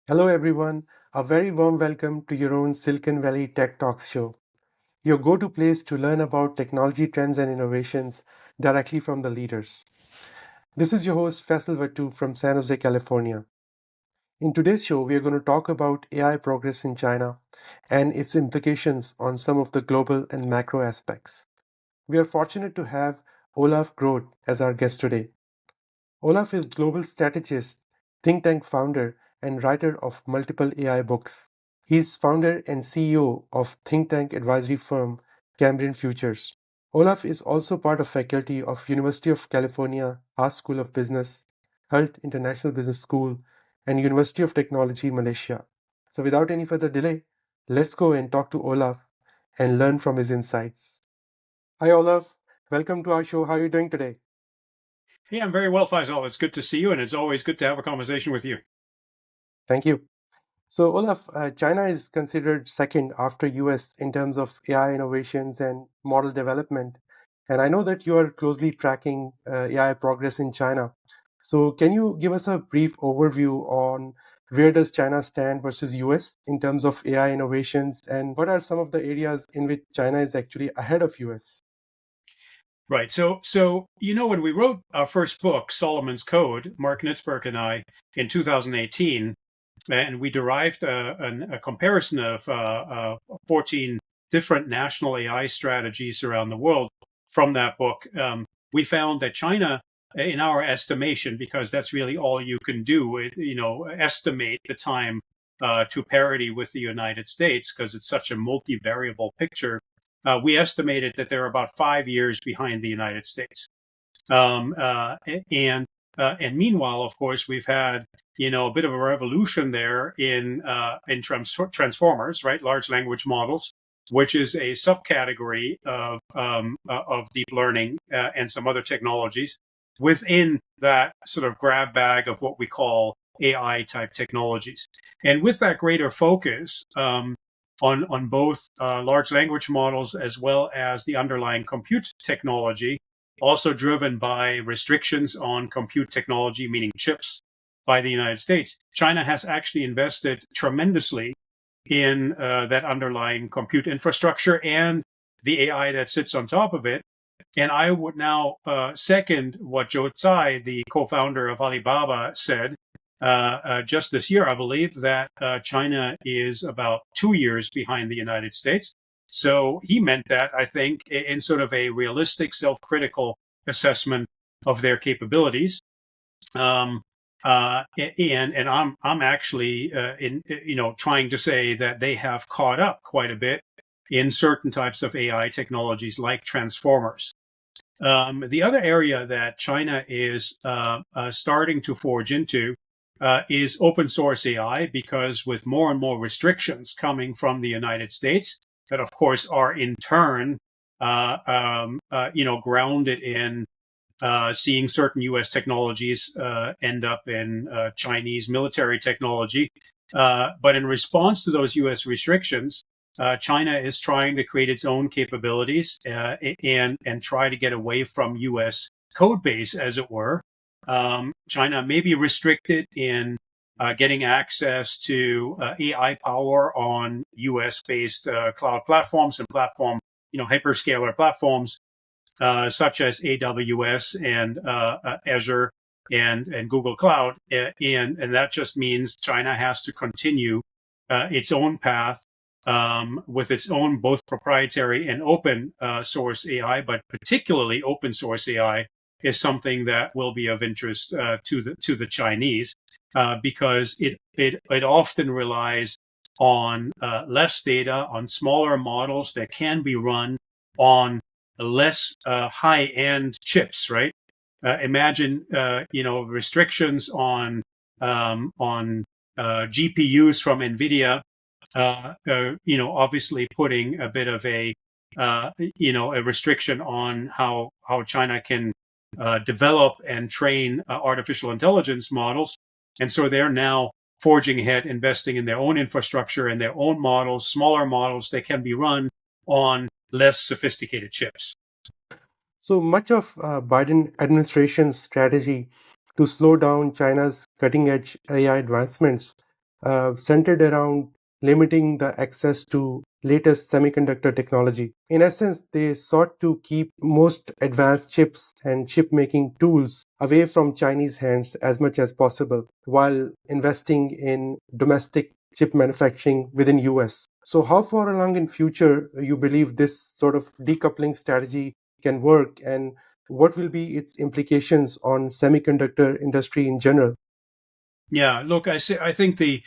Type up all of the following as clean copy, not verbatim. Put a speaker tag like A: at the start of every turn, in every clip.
A: Hello, everyone. A very warm welcome to your own Silicon Valley Tech Talks show, your go to place to learn about technology trends and innovations directly from the leaders. This is your host, Faisal Wattu from San Jose, California. In today's show, we are going to talk about AI progress in China and its implications on some of the global and macro aspects. We are fortunate to have Olaf Groth as our guest today. Olaf is Global Strategist, think tank founder, and writer of multiple AI books. He is founder and CEO of think tank advisory firm Cambrian Futures. Olaf is also part of faculty of University of California Haas School of Business, Hult International Business School, and University of Technology Malaysia. So without any further delay, let's go and talk to Olaf and learn from his insights. Hi Olaf, welcome to our show. How are you doing today?
B: Hey, I'm very well, Faisal. It's good to see you, and it's always good to have a conversation with you.
A: Thank you. So, Olaf, China is considered second after US in terms of AI innovations and model development. And I know that you are closely tracking AI progress in China. So, can you give us a brief overview on where does China stand versus US in terms of AI innovations, and what are some of the areas in which China is actually ahead of US?
B: Right. So when we wrote our first book, Solomon's Code, Mark Nitzberg and I, in 2018, and we derived a comparison of 14 different national AI strategies around the world from that book. We found that China, in our estimation, because that's really all you can do, estimate the time to parity with the United States, because it's such a multivariable picture. We estimated that they're about 5 years behind the United States. Um, uh, and and meanwhile, of course, we've had a bit of a revolution there in transformers, right? Large language models, which is a subcategory of deep learning and some other technologies within that sort of grab bag of what we call AI type technologies. And with that greater focus on both large language models as well as the underlying compute technology, also driven by restrictions on compute technology, meaning chips, by the United States. China has actually invested tremendously in that underlying compute infrastructure and the AI that sits on top of it. And I would now second what Joe Tsai, the co-founder of Alibaba, said just this year, I believe, that China is about 2 years behind the United States. So he meant that, I think, in sort of a realistic, self-critical assessment of their capabilities. Um, and I'm actually in trying to say that they have caught up quite a bit in certain types of AI technologies like transformers. The other area that China is starting to forge into is open source AI, because with more and more restrictions coming from the United States, that of course are in turn, grounded in seeing certain U.S. technologies end up in Chinese military technology. But in response to those U.S. restrictions, China is trying to create its own capabilities and try to get away from U.S. code base, as it were. China may be restricted in getting access to AI power on U.S. based cloud platforms and hyperscaler platforms such as AWS and Azure and Google Cloud, and that just means China has to continue its own path with its own both proprietary and open source AI, but particularly open source AI is something that will be of interest to the Chinese because it often relies on less data, on smaller models that can be run on less high-end chips, right? Imagine restrictions on GPUs from NVIDIA, obviously putting a bit of a restriction on how China can develop and train artificial intelligence models. And so they're now forging ahead, investing in their own infrastructure and their own models, smaller models that can be run on less sophisticated chips.
A: So much of Biden administration's strategy to slow down China's cutting edge AI advancements centered around limiting the access to latest semiconductor technology. In essence, they sought to keep most advanced chips and chip making tools away from Chinese hands as much as possible while investing in domestic chip manufacturing within US. So how far along in future you believe this sort of decoupling strategy can work, and what will be its implications on semiconductor industry in general?
B: Yeah, look, I think the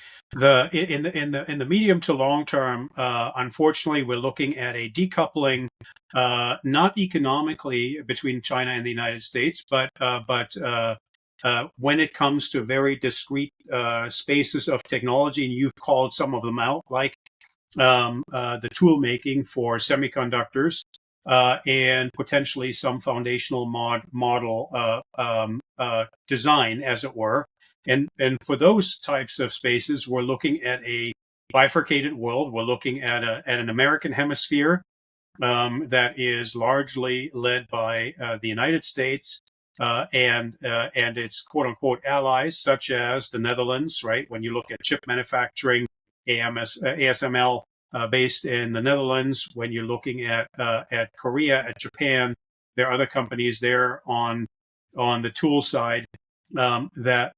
B: medium to long term, unfortunately, we're looking at a decoupling, not economically between China and the United States, but when it comes to very discrete spaces of technology, and you've called some of them out, like the tool making for semiconductors, and potentially some foundational model design, as it were. And for those types of spaces, we're looking at a bifurcated world. We're looking at an American hemisphere that is largely led by the United States and its quote unquote allies, such as the Netherlands. Right, when you look at chip manufacturing, ASML based in the Netherlands. When you're looking at Korea, at Japan, there are other companies there on the tool side that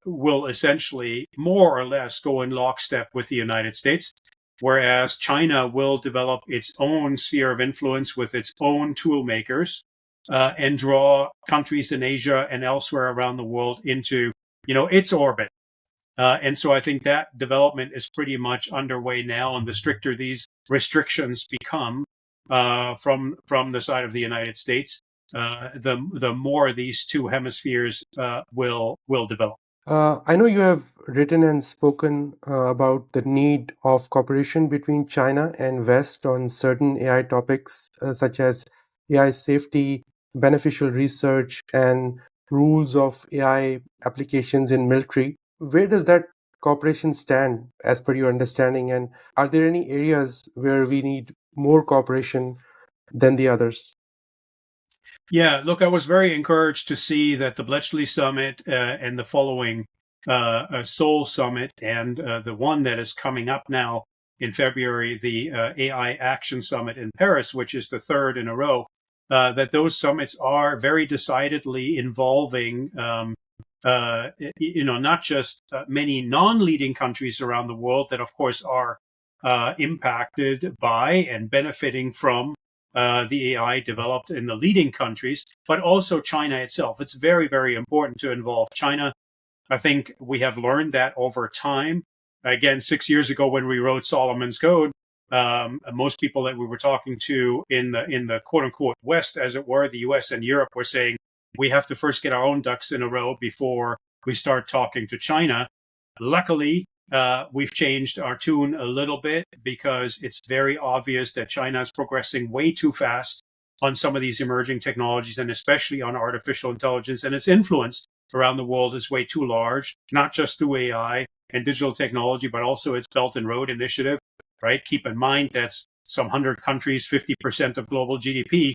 B: will essentially more or less go in lockstep with the United States, whereas China will develop its own sphere of influence with its own tool makers and draw countries in Asia and elsewhere around the world into its orbit. And so I think that development is pretty much underway now. And the stricter these restrictions become from the side of the United States, the more these two hemispheres will develop.
A: I know you have written and spoken about the need of cooperation between China and West on certain AI topics, such as AI safety, beneficial research, and rules of AI applications in military. Where does that cooperation stand as per your understanding? And are there any areas where we need more cooperation than the others?
B: Yeah, look, I was very encouraged to see that the Bletchley Summit and the following Seoul Summit and the one that is coming up now in February, the AI Action Summit in Paris, which is the third in a row, that those summits are very decidedly involving, not just many non-leading countries around the world that, of course, are impacted by and benefiting from the AI developed in the leading countries, but also China itself. It's very, very important to involve China. I think we have learned that over time. Again, 6 years ago when we wrote Solomon's Code, most people that we were talking to in the quote unquote West, as it were, the US and Europe, were saying we have to first get our own ducks in a row before we start talking to China. Luckily, we've changed our tune a little bit because it's very obvious that China is progressing way too fast on some of these emerging technologies, and especially on artificial intelligence. And its influence around the world is way too large, not just through AI and digital technology, but also its Belt and Road Initiative, right? Keep in mind that's some 100 countries, 50% of global GDP.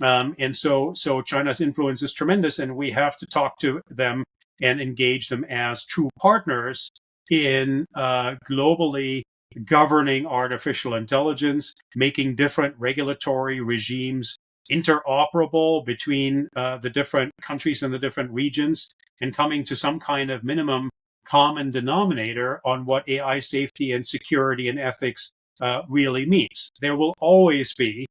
B: And so China's influence is tremendous, and we have to talk to them and engage them as true partners in globally governing artificial intelligence, making different regulatory regimes interoperable between the different countries and the different regions, and coming to some kind of minimum common denominator on what AI safety and security and ethics really means. There will always be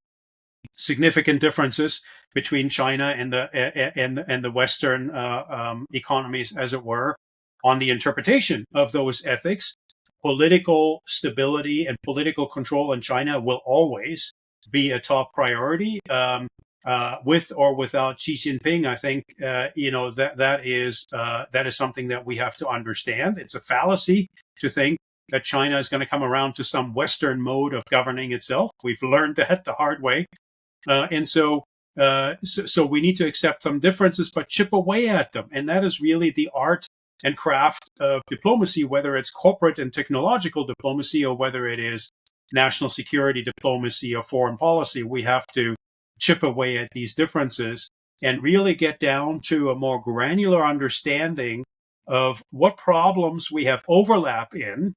B: significant differences between China and the Western economies, as it were, on the interpretation of those ethics. Political stability and political control in China will always be a top priority. With or without Xi Jinping, I think that is something that we have to understand. It's a fallacy to think that China is going to come around to some Western mode of governing itself. We've learned that the hard way. And so we need to accept some differences, but chip away at them. And that is really the art and craft of diplomacy, whether it's corporate and technological diplomacy or whether it is national security diplomacy or foreign policy. We have to chip away at these differences and really get down to a more granular understanding of what problems we have overlap in,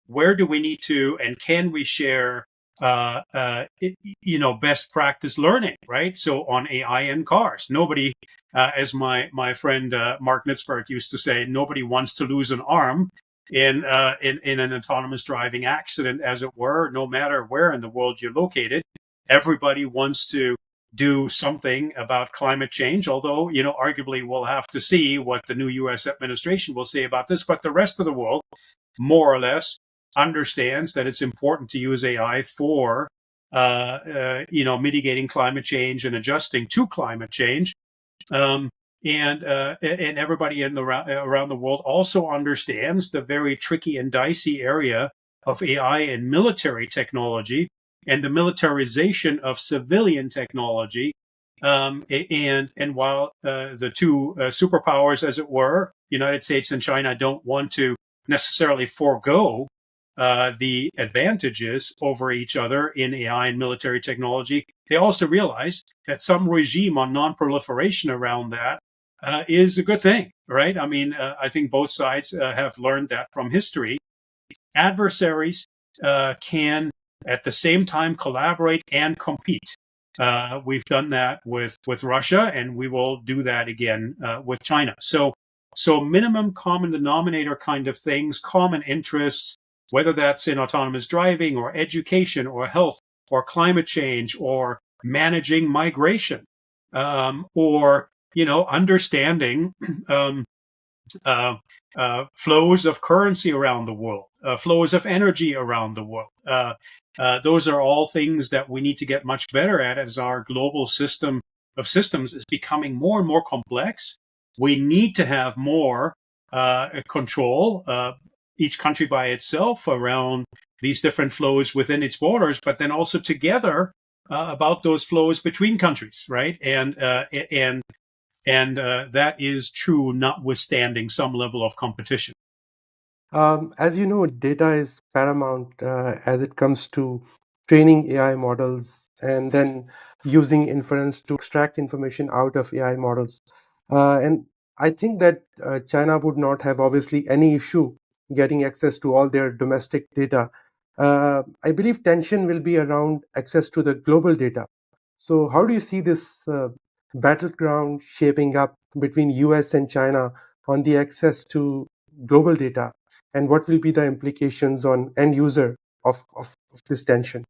B: where do we need to and can we share best practice learning, right? So on AI and cars, nobody, as my friend Mark Nitzberg used to say, nobody wants to lose an arm in an autonomous driving accident, as it were, no matter where in the world you're located. Everybody wants to do something about climate change, although, arguably we'll have to see what the new US administration will say about this. But the rest of the world, more or less, understands that it's important to use AI for, mitigating climate change and adjusting to climate change. Um, and everybody around the world also understands the very tricky and dicey area of AI and military technology and the militarization of civilian technology. And while the two superpowers, as it were, United States and China, don't want to necessarily forego the advantages over each other in AI and military technology, they also realize that some regime on non-proliferation around that is a good thing, right? I mean, I think both sides have learned that from history. Adversaries can at the same time collaborate and compete. We've done that with Russia, and we will do that again with China. So minimum common denominator kind of things, common interests, whether that's in autonomous driving or education or health or climate change or managing migration, or understanding flows of currency around the world, flows of energy around the world. Those are all things that we need to get much better at as our global system of systems is becoming more and more complex. We need to have more control, each country by itself, around these different flows within its borders, but then also together about those flows between countries, right? And that is true notwithstanding some level of competition.
A: As you know, data is paramount as it comes to training AI models and then using inference to extract information out of AI models. And I think that China would not have obviously any issue getting access to all their domestic data. I believe tension will be around access to the global data. So, how do you see this battleground shaping up between US and China on the access to global data? And what will be the implications on end user of this tension?